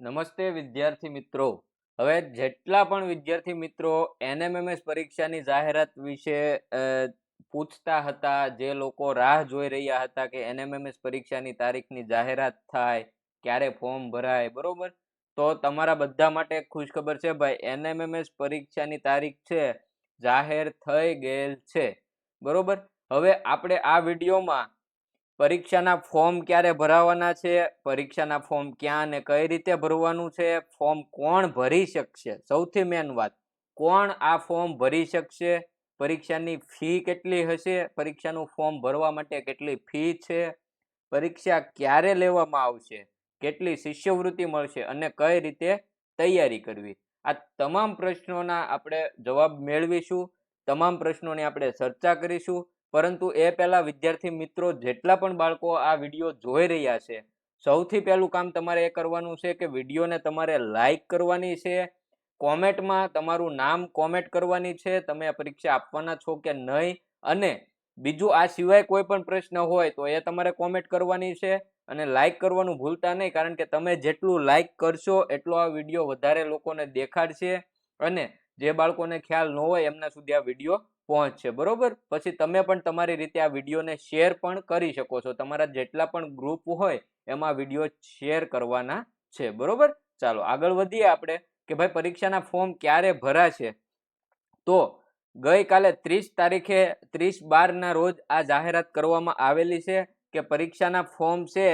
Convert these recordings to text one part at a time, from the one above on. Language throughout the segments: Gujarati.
નમસ્તે વિદ્યાર્થી મિત્રો. હવે જેટલા પણ વિદ્યાર્થી મિત્રો એનએમએમએસ પરીક્ષાની જાહેરાત વિશે પૂછતા હતા, જે લોકો રાહ જોઈ રહ્યા હતા કે એનએમએમએસ પરીક્ષાની તારીખની જાહેરાત થાય, ક્યારે ફોર્મ ભરાય, બરોબર, તો તમારા બધા માટે ખુશખબર છે ભાઈ, એનએમએમએસ પરીક્ષાની તારીખ છે જાહેર થઈ ગયેલ છે, બરોબર. હવે આપણે આ વિડીયોમાં પરીક્ષાના ફોર્મ ક્યારે ભરાવાના છે, પરીક્ષાના ફોર્મ ક્યાં અને કઈ રીતે ભરવાનું છે, ફોર્મ કોણ ભરી શકશે, સૌથી મેન વાત, કોણ આ ફોર્મ ભરી શકશે, પરીક્ષાની ફી કેટલી હશે, પરીક્ષાનું ફોર્મ ભરવા માટે કેટલી ફી છે, પરીક્ષા ક્યારે લેવામાં આવશે, કેટલી શિષ્યવૃત્તિ મળશે અને કઈ રીતે તૈયારી કરવી, આ તમામ પ્રશ્નોના આપણે જવાબ મેળવીશું, તમામ પ્રશ્નોની આપણે ચર્ચા કરીશું. પરંતુ એ પહેલા વિદ્યાર્થી મિત્રો જેટલા પણ બાળકો આ વિડીયો જોઈ રહ્યા છે, સૌથી પહેલું કામ તમારે એ કરવાનું છે કે વિડીયોને તમારે લાઈક કરવાની છે, કોમેન્ટમાં તમારું નામ કોમેન્ટ કરવાની છે, તમે આ પરીક્ષા આપવાના છો કે નહીં, અને બીજું આ સિવાય કોઈ પણ પ્રશ્ન હોય તો એ તમારે કોમેન્ટ કરવાની છે. અને લાઈક કરવાનું ભૂલતા નહીં, કારણ કે તમે જેટલું લાઈક કરશો એટલો આ વિડીયો વધારે લોકોને દેખાડશે અને જે બાળકોને ખ્યાલ ન હોય એમના સુધી આ વિડીયો પહોંચશે, બરોબર. પછી તમે પણ તમારી રીતે આ વિડીયોને શેર પણ કરી શકો છો, તમારા જેટલા પણ ગ્રુપ હોય એમાં વિડીયો શેર કરવાના છે, બરોબર. ચાલો આગળ વધીએ આપણે કે ભાઈ પરીક્ષાના ફોર્મ ક્યારે ભરાશે. તો ગઈકાલે 30 તારીખે 30/12 ના રોજ આ જાહેરાત કરવામાં આવેલી છે કે પરીક્ષાના ફોર્મ છે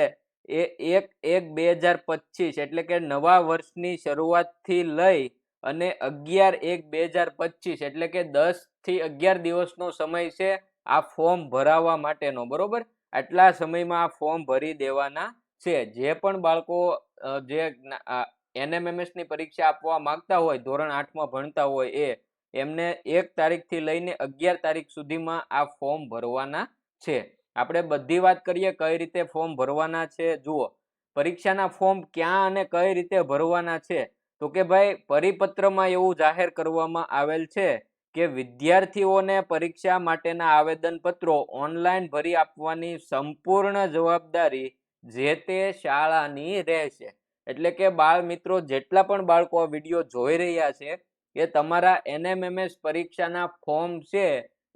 એ 1/1/2025 એટલે કે નવા વર્ષની શરૂઆતથી લઈ અને 11/1/2025 એટલે કે 10 થી 11 દિવસનો સમય છે આ ફોર્મ ભરાવા માટેનો, બરોબર. આટલા સમયમાં આ ફોર્મ ભરી દેવાના છે. જે પણ બાળકો જે એનએમએમએસ ની પરીક્ષા આપવા માંગતા હોય, ધોરણ 8માં ભણતા હોય, એમને 1 તારીખથી લઈને 11 તારીખ સુધીમાં આ ફોર્મ ભરવાના છે. આપણે બધી વાત કરીએ કઈ રીતે ફોર્મ ભરવાના છે. જુઓ, પરીક્ષાના ફોર્મ ક્યાં અને કઈ રીતે ભરવાના છે, તો કે ભાઈ પરિપત્રમાં એવું જાહેર કરવામાં આવેલ છે કે વિદ્યાર્થીઓને પરીક્ષા માટેના આવેદન પત્રો ઓનલાઈન ભરી આપવાની સંપૂર્ણ જવાબદારી જે તે શાળાની રહેશે. એટલે કે બાળ મિત્રો જેટલા પણ બાળકો આ વિડીયો જોઈ રહ્યા છે એ તમારા એનએમએમએસ પરીક્ષાના ફોર્મ છે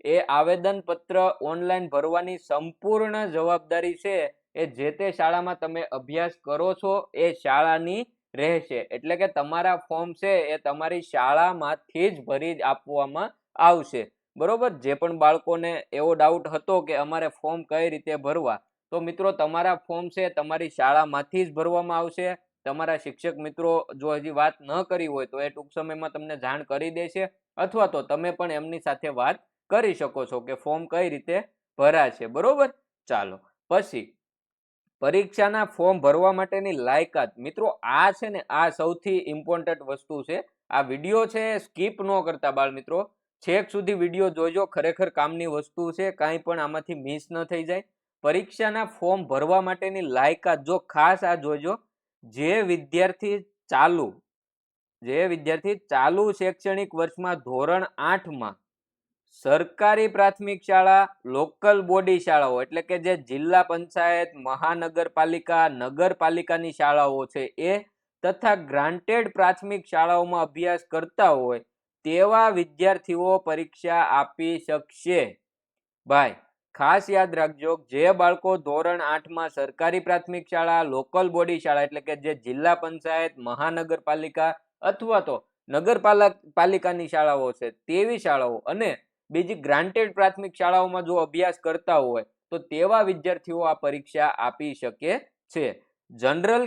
એ આવેદન પત્ર ઓનલાઈન ભરવાની સંપૂર્ણ જવાબદારી છે એ જે તે શાળામાં તમે અભ્યાસ કરો છો એ શાળાની રહેશે. એટલે કે તમારા ફોર્મ છે એ તમારી શાળામાંથી જ ભરી આપવામાં આવશે, બરોબર. જે પણ બાળકોને એવો ડાઉટ હતો કે અમારે ફોર્મ કઈ રીતે ભરવા, તો મિત્રો તમારા ફોર્મ છે તમારી શાળામાંથી જ ભરવામાં આવશે. તમારા શિક્ષક મિત્રો જો હજી વાત ન કરી હોય તો એ ટૂંક સમયમાં તમને જાણ કરી દેશે, અથવા તો તમે પણ એમની સાથે વાત કરી શકો છો કે ફોર્મ કઈ રીતે ભરાશે, બરોબર. ચાલો પછી પરીક્ષાના ફોર્મ ભરવા માટેની લાયકાત. મિત્રો આ છે ને, આ સૌથી ઇમ્પોર્ટન્ટ વસ્તુ છે. આ વિડીયો છે સ્કીપ ન કરતા બાળ મિત્રો, છેક સુધી વિડીયો જોજો, ખરેખર કામની વસ્તુ છે, કાંઈ પણ આમાંથી મિસ ન થઈ જાય. પરીક્ષાના ફોર્મ ભરવા માટેની લાયકાત જો ખાસ આ જોજો, જે વિદ્યાર્થી ચાલુ શૈક્ષણિક વર્ષમાં ધોરણ 8માં સરકારી પ્રાથમિક શાળા, લોકલ બોડી શાળાઓ એટલે કે જે જિલ્લા પંચાયત, મહાનગરપાલિકા, નગરપાલિકાની શાળાઓ છે એ તથા ગ્રાન્ટેડ પ્રાથમિક શાળાઓમાં અભ્યાસ કરતા હોય તેવા વિદ્યાર્થીઓ પરીક્ષા આપી શકશે. ભાઈ ખાસ યાદ રાખજો, જે બાળકો ધોરણ 8માં સરકારી પ્રાથમિક શાળા, લોકલ બોડી શાળા એટલે કે જે જિલ્લા પંચાયત, મહાનગરપાલિકા અથવા તો નગરપાલિકાની શાળાઓ છે તેવી શાળાઓ અને બીજી ગ્રાન્ટેડ પ્રાથમિક શાળાઓમાં જો અભ્યાસ કરતા હોય તો તેવા વિદ્યાર્થીઓ આ પરીક્ષા આપી શકે છે. જનરલ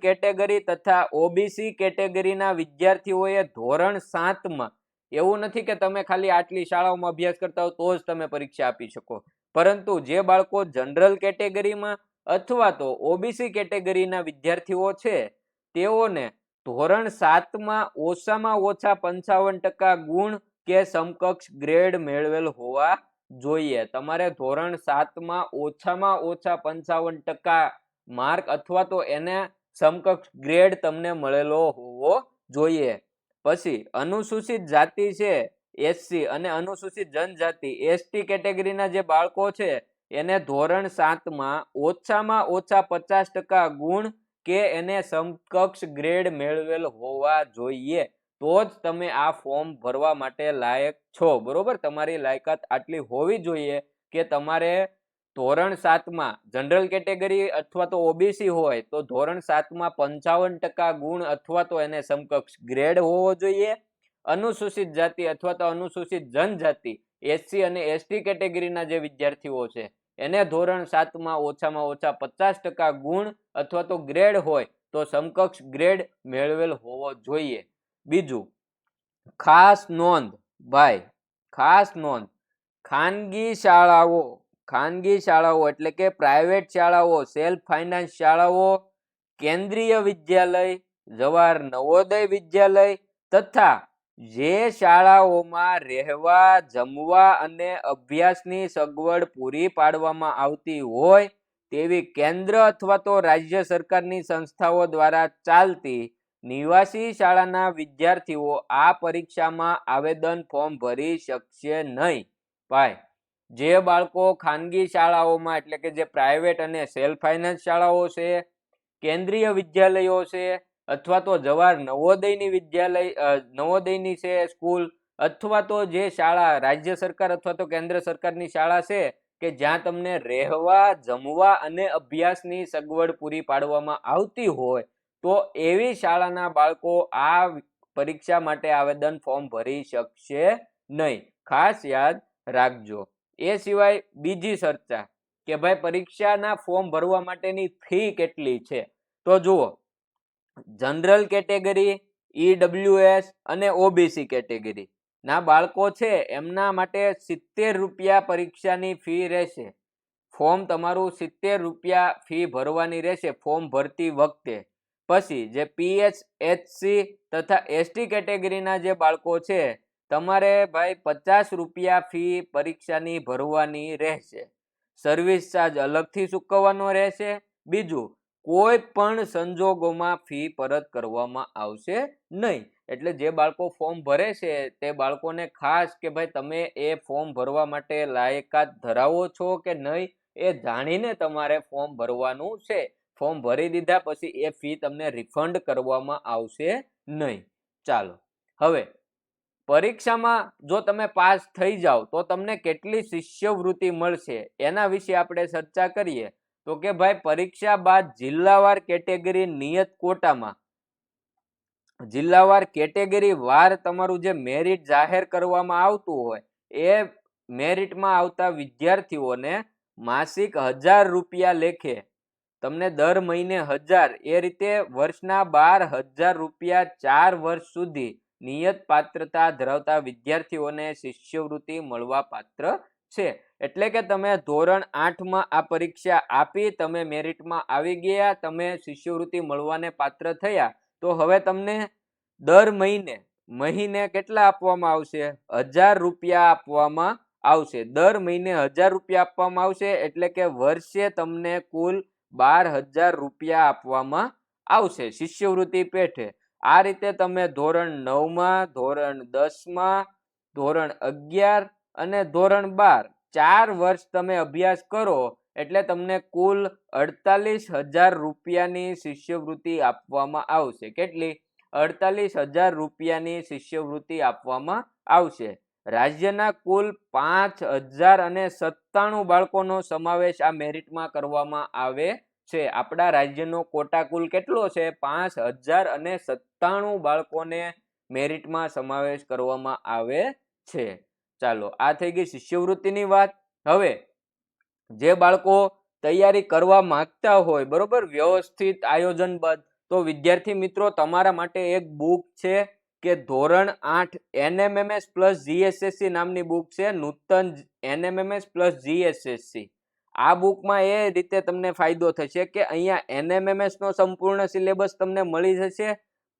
કેટેગરી તથા ઓબીસી કેટેગરીના વિદ્યાર્થીઓએ ધોરણ 7માં, એવું નથી કે તમે ખાલી આટલી શાળાઓમાં અભ્યાસ કરતા હો તો જ તમે પરીક્ષા આપી શકો, પરંતુ જે બાળકો જનરલ કેટેગરીમાં અથવા તો ઓબીસી કેટેગરીના વિદ્યાર્થીઓ છે તેઓને ધોરણ 7માં ઓછામાં ઓછા 55% ગુણ કે સમકક્ષ ગ્રેડ મેળવેલ હોવા જોઈએ. તમારે ધોરણ 7માં ઓછામાં ઓછા 55% માર્ક અથવા તો એને સમકક્ષ ગ્રેડ તમને મળેલો હોવો જોઈએ. પછી અનુસૂચિત જાતિ છે એસસી અને અનુસૂચિત જનજાતિ એસટી કેટેગરીના જે બાળકો છે એને ધોરણ 7માં ઓછામાં ઓછા 50% ગુણ કે એને સમકક્ષ ગ્રેડ મેળવેલ હોવા જોઈએ, તો જ તમે આ ફોર્મ ભરવા માટે લાયક છો, બરોબર. તમારી લાયકાત આટલી હોવી જોઈએ કે તમારે ધોરણ 7માં જનરલ કેટેગરી અથવા તો ઓબીસી હોય તો ધોરણ 7માં 55% ગુણ અથવા તો એને સમકક્ષ ગ્રેડ હોવો જોઈએ. અનુસૂચિત જાતિ અથવા તો અનુસૂચિત જનજાતિ એસસી અને એસટી કેટેગરીના જે વિદ્યાર્થીઓ છે એને ધોરણ 7માં ઓછામાં ઓછા 50% ગુણ અથવા તો ગ્રેડ હોય તો સમકક્ષ ગ્રેડ મેળવેલ હોવો જોઈએ. બીજું, ખાસ નોંધ ભાઈ, ખાસ નોંધ, ખાનગી શાળાઓ એટલે કે પ્રાઇવેટ શાળાઓ, સેલ્ફ ફાઇનાન્સ શાળાઓ, કેન્દ્રીય વિદ્યાલય, જવાહર નવોદય વિદ્યાલય તથા જે શાળાઓમાં રહેવા, જમવા અને અભ્યાસની સગવડ પૂરી પાડવામાં આવતી હોય તેવી કેન્દ્ર અથવા તો રાજ્ય સરકારની સંસ્થાઓ દ્વારા ચાલતી નિવાસી શાળાના વિદ્યાર્થીઓ આ પરીક્ષામાં આવેદન ફોર્મ ભરી શકશે નહીં. ભાઈ, જે બાળકો ખાનગી શાળાઓમાં એટલે કે જે પ્રાઇવેટ અને સેલ્ફ ફાઇનાન્સ શાળાઓ છે, કેન્દ્રીય વિદ્યાલયો છે અથવા તો જવાહર નવોદયની છે સ્કૂલ, અથવા તો જે શાળા રાજ્ય સરકાર અથવા તો કેન્દ્ર સરકારની શાળા છે કે જ્યાં તમને રહેવા, જમવા અને અભ્યાસની સગવડ પૂરી પાડવામાં આવતી હોય તો એવી શાળાના બાળકો આ પરીક્ષા માટે આવેદન ફોર્મ ભરી શકશે નહીં. ખાસ યાદ રાખજો. એ સિવાય બીજી ચર્ચા કે ભાઈ પરીક્ષાના ફોર્મ ભરવા માટેની ફી કેટલી છે, તો જુઓ, જનરલ કેટેગરી, ઈડબ્લ્યુએસ અને ઓબીસી કેટેગરી ના બાળકો છે એમના માટે 70 રૂપિયા પરીક્ષાની ફી રહેશે. ફોર્મ તમારું 70 રૂપિયા ફી ભરવાની રહેશે ફોર્મ ભરતી વખતે. પછી જે પીએચએચસી તથા એસટી કેટેગરીના જે બાળકો છે તમારે ભાઈ 50 રૂપિયા ફી પરીક્ષાની ભરવાની રહેશે. સર્વિસ ચાર્જ અલગથી ચૂકવવાનો રહેશે. બીજું, કોઈ પણ સંજોગોમાં ફી પરત કરવામાં આવશે નહીં. એટલે જે બાળકો ફોર્મ ભરે છે તે બાળકોને ખાસ કે ભાઈ તમે એ ફોર્મ ભરવા માટે લાયકાત ધરાવો છો કે નહીં એ જાણીને તમારે ફોર્મ ભરવાનું છે. ફોર્મ ભરી દીધા પછી એ ફી તમને રિફંડ કરવામાં આવશે નહીં. ચાલો, હવે પરીક્ષામાં જો તમે પાસ થઈ જાઓ તો તમને કેટલી શિષ્યવૃત્તિ મળશે એના વિશે આપણે ચર્ચા કરીએ. તો કે ભાઈ પરીક્ષા બાદ જિલ્લાવાર કેટેગરી નિયત કોટામાં જિલ્લાવાર કેટેગરી વાર તમારું જે મેરિટ જાહેર કરવામાં આવતું હોય એ મેરિટમાં આવતા વિદ્યાર્થીઓને માસિક 1000 રૂપિયા લેખે તમને દર મહિને 1000 એ રીતે વર્ષના 12,000 રૂપિયા 4 વર્ષ સુધી નિયત પાત્રતા ધરાવતા વિદ્યાર્થીઓને શિષ્યવૃત્તિ મળવા પાત્ર છે. એટલે કે તમે ધોરણ 8માં આ પરીક્ષા આપી, તમે મેરિટમાં આવી ગયા, તમે શિષ્યવૃત્તિ મળવાને પાત્ર થયા, તો હવે તમને દર મહિને કેટલા આપવામાં આવશે? 1000 રૂપિયા આપવામાં આવશે. દર મહિને 1000 રૂપિયા આપવામાં આવશે એટલે કે વર્ષે તમને કુલ 12,000 રૂપિયા આપવામાં આવશે શિષ્યવૃત્તિ પેઠે. આ રીતે તમે ધોરણ 9માં, ધોરણ 10માં, ધોરણ 11 અને ધોરણ 12 4 વર્ષ તમે અભ્યાસ કરો એટલે તમને કુલ 48,000 રૂપિયાની શિષ્યવૃત્તિ આપવામાં આવશે. કેટલી? 48,000 રૂપિયાની શિષ્યવૃત્તિ આપવામાં આવશે. રાજ્યના કુલ 5,097 બાળકોનો સમાવેશ આ મેરિટમાં કરવામાં આવે છે. આપણા રાજ્યનો કોટા કુલ કેટલો છે? 5,097 બાળકોને મેરિટમાં સમાવેશ કરવામાં આવે છે. ચાલો, આ થઈ ગઈ શિષ્યવૃત્તિની વાત. હવે જે બાળકો તૈયારી કરવા માંગતા હોય, બરોબર, વ્યવસ્થિત આયોજનબદ્ધ, તો વિદ્યાર્થી મિત્રો તમારા માટે એક બુક છે કે ધોરણ 8 NMMS પ્લસ GSSC નામની બુક છે, નૂતન NMMS પ્લસ GSSC. આ બુકમાં એ રીતે તમને ફાયદો થશે કે અહીંયા NMMS નો સંપૂર્ણ સિલેબસ તમને મળી જશે.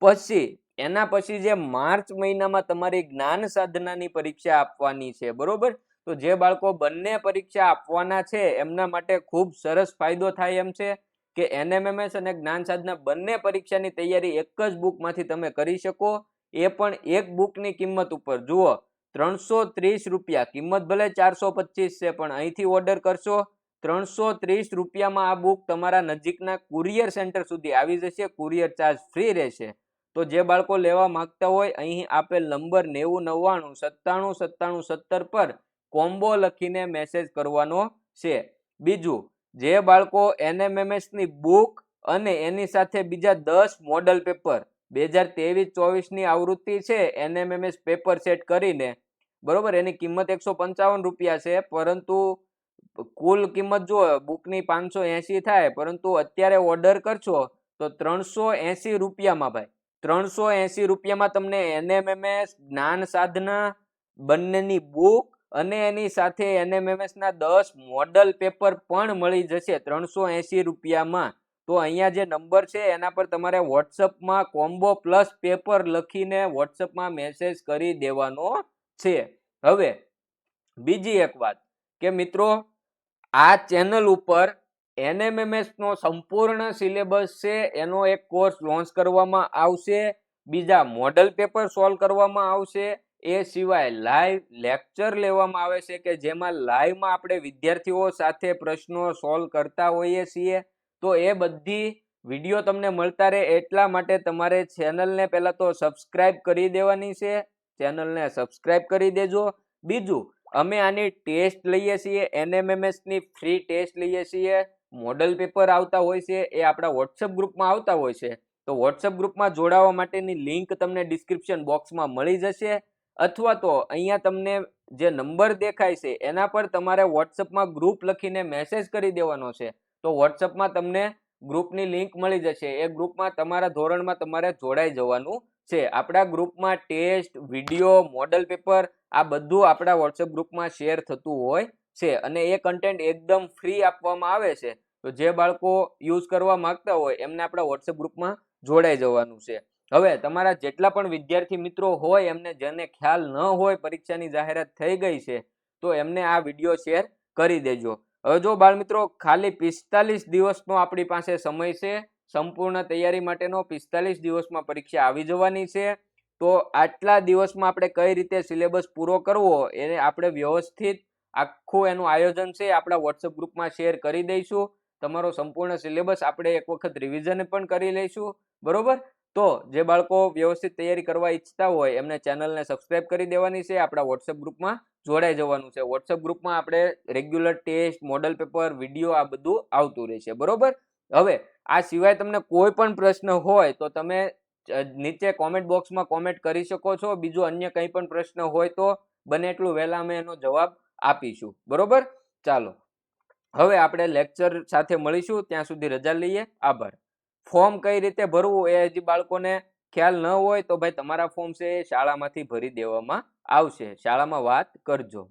પછી એના પછી જે માર્ચ મહિનામાં તમારી જ્ઞાન સાધનાની પરીક્ષા આપવાની છે, બરોબર, તો જે બાળકો બંને પરીક્ષા આપવાના છે એમના માટે ખૂબ સરસ ફાયદો થાય એમ છે કે NMMS અને જ્ઞાન સાધના બંને પરીક્ષાની તૈયારી એક જ બુકમાંથી તમે કરી શકો. એ પણ એક બુકની કિંમત ઉપર જુઓ 330 રૂપિયા. કિંમત ભલે 425 છે પણ અહીંથી ઓર્ડર કરશો ₹330 આ બુક તમારા નજીકના કુરિયર સેન્ટર સુધી આવી જશે. કુરિયર ચાર્જ ફ્રી રહેશે. તો જે બાળકો લેવા માંગતા હોય અહીં આપેલ નંબર 9099979717 પર કોમ્બો લખીને મેસેજ કરવાનો છે. બીજું, જે બાળકો NMMS ની બુક અને એની સાથે બીજા 10 મોડલ પેપર 2023-24 ની આવૃત્તિ છે NMMS પેપર સેટ કરીને, બરોબર, એની કિંમત ₹155 છે, પરંતુ કુલ કિંમત જો બુકની 580 થાય, પરંતુ અત્યારે ઓર્ડર કરશો તો ₹380 ભાઈ, ₹380 તમને NMMS જ્ઞાન સાધના બંનેની બુક અને એની સાથે NMMS ના 10 મોડલ પેપર પણ મળી જશે ₹380. તો અહીંયા જે નંબર છે એના પર તમારે વોટ્સઅપમાં કોમ્બો પ્લસ પેપર લખીને વોટ્સઅપમાં મેસેજ કરી દેવાનો છે. હવે બીજી એક વાત કે મિત્રો, આ ચેનલ ઉપર NMMS નો સંપૂર્ણ સિલેબસ છે એનો એક કોર્સ લોન્ચ કરવામાં આવશે. બીજા મોડલ પેપર સોલ્વ કરવામાં આવશે. એ સિવાય લાઈવ લેક્ચર લેવામાં આવે છે કે જેમાં લાઈવમાં આપણે વિદ્યાર્થીઓ સાથે પ્રશ્નો સોલ્વ કરતા હોઈએ છીએ. તો એ બધી વિડીયો તમને મળતા રહે એટલા માટે તમારે ચેનલને પહેલા તો સબસ્ક્રાઇબ કરી દેવાની છે. ચેનલને સબસ્ક્રાઇબ કરી દેજો. બીજું, અમે આની ટેસ્ટ લઈએ છીએ, NMMS ની ફ્રી ટેસ્ટ લઈએ છીએ. મોડલ પેપર આવતા હોય છે એ આપણા વોટ્સઅપ ગ્રુપમાં આવતા હોય છે. તો વોટ્સઅપ ગ્રુપમાં જોડાવા માટેની લિંક તમને ડિસ્ક્રિપ્શન બોક્સમાં મળી જશે, અથવા તો અહીંયા તમને જે નંબર દેખાય છે એના પર તમારે વોટ્સઅપમાં ગ્રુપ લખીને મેસેજ કરી દેવાનો છે. તો વોટ્સઅપમાં તમને ગ્રુપની લિંક મળી જશે. એ ગ્રુપમાં તમારા ધોરણમાં તમારે જોડાઈ જવાનું છે. આપણા ગ્રુપમાં ટેસ્ટ, વિડીયો, મોડલ પેપર આ બધું આપણા વોટ્સઅપ ગ્રુપમાં શેર થતું હોય છે અને એ કન્ટેન્ટ એકદમ ફ્રી આપવામાં આવે છે. તો જે બાળકો યુઝ કરવા માંગતા હોય એમને આપણા વોટ્સઅપ ગ્રુપમાં જોડાઈ જવાનું છે. હવે તમારા જેટલા પણ વિદ્યાર્થી મિત્રો હોય એમને જેને ખ્યાલ ન હોય પરીક્ષાની જાહેરાત થઈ ગઈ છે તો એમને આ વિડીયો શેર કરી દેજો. હવે જો બાળ મિત્રો, ખાલી 45 દિવસનો આપણી પાસે સમય છે. સંપૂર્ણ તૈયારી માટેનો 45 દિવસમાં પરીક્ષા આવી જવાની છે. તો આટલા દિવસમાં આપણે કઈ રીતે સિલેબસ પૂરો કરવો એને આપણે વ્યવસ્થિત આખું એનું આયોજન છે આપણા વોટ્સઅપ ગ્રુપમાં શેર કરી દઈશું. તમારો સંપૂર્ણ સિલેબસ આપણે એક વખત રિવિઝન પણ કરી લઈશું, બરોબર. તો જે બાળકો વ્યવસ્થિત તૈયારી કરવા ઈચ્છતા હોય એમને ચેનલને સબસ્ક્રાઇબ કરી દેવાની છે. આપણા વોટ્સઅપ ગ્રુપમાં જોડાઈ જવાનું છે. વોટ્સઅપ ગ્રુપમાં આપણે regular test, model paper, video આ બધું આવતું રહેશે, બરોબર. હવે આ સિવાય તમને કોઈ પણ પ્રશ્ન હોય તો તમે નીચે કોમેન્ટ બોક્સમાં કોમેન્ટ કરી શકો છો. બીજું અન્ય કંઈ પણ પ્રશ્ન હોય તો બને એટલું વહેલા અમે એનો જવાબ આપીશું, બરોબર. ચાલો, હવે આપણે લેક્ચર સાથે મળીશું. ત્યાં સુધી રજા લઈએ. આભાર. ફોર્મ કઈ રીતે ભરવું એ હજી બાળકોને ખ્યાલ ન હોય તો ભાઈ તમારા ફોર્મ છે એ શાળામાંથી ભરી દેવામાં આવશે. શાળામાં વાત કરજો.